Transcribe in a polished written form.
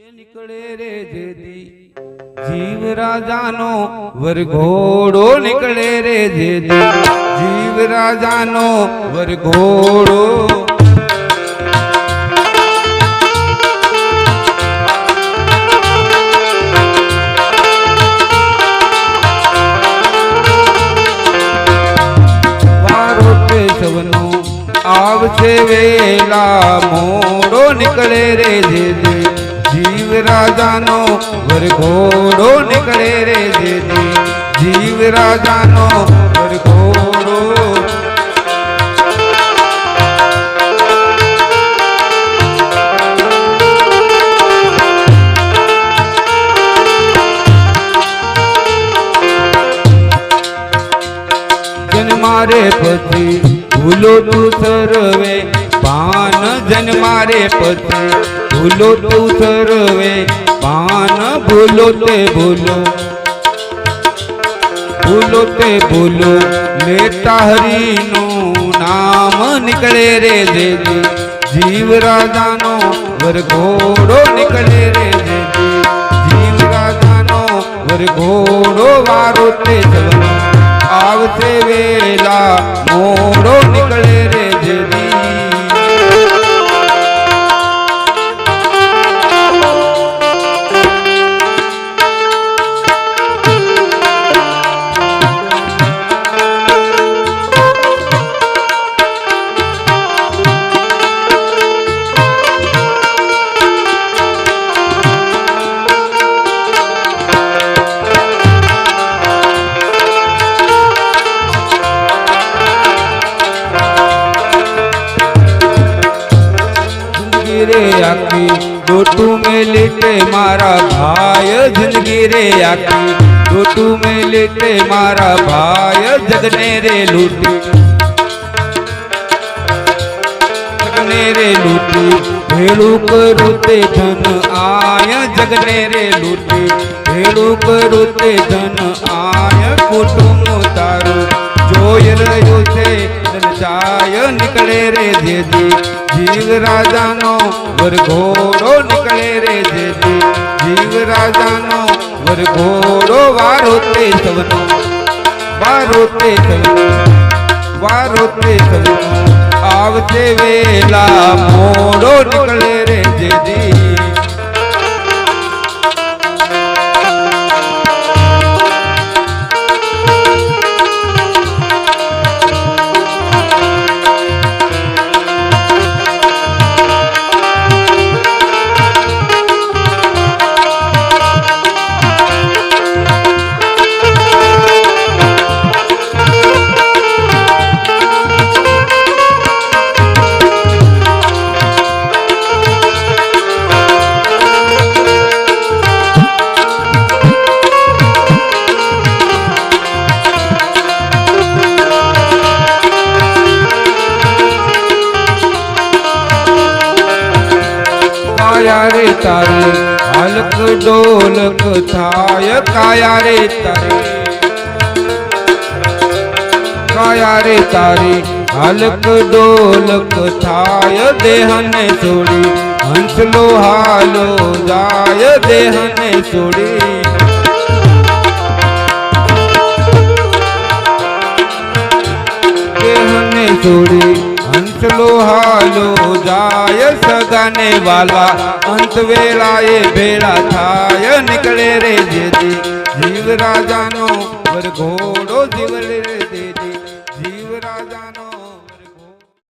એ નીકળે રે જેદી જીવ રાજાનો વરઘોડો નીકળે રે જેદી જીવ રાજાનો વરઘોડો વારો કેશવનો આવશે વેલા મોડો નીકળે રે જેદી जीव राजानो वरघोड़ो निकले रे जेदी जीव राजानो वरघोड़ो जन मारे पति भूलो तू सर्वे पान जन मारे पति भूलो तू सर्वे पान भूलो ते भूलो भूलो ते भूलो लेता हरि नु नाम निकले रे जेदी जीव राजानो वरघोड़ो निकले रे जेदी जीव राजानो वरघोड़ो वारो ते जवनो आवते वेला मोड़ो निकले रे जेदी रे आखी गोटू में लेटे मारा भाई जिंदगी रे आखी गोटू में लेटे मारा भाई जगने रे लूटी जगने रे लूटी भेड़ू करूते धन आय जगने रे लूटी भेड़ू करूते धन आय कुटुंब तारू जोय रह्यो छे जाय निकले रे जेदी जीव राजानो वरघोड़ो निकले रे जेदी जीव राजानो वरघोड़ो वारो ते सवनो वारो ते सवनो वारो ते सवनो आवते वेला मोड़ो निकले रे जेदी काया रे तारे हलक डोलक थाय काया रे तारे काया रे तारे हलक डोलक थाय देहने छोड़ी हंसलो हालो जाय देहने छोड़ी देहने छोड़ी हंसलो हालो जाय सगाने वाला अंत वेलाए भेड़ा थाय निकले रे जेदी जीव राजानो वरघोड़ो जीव रे जेदी।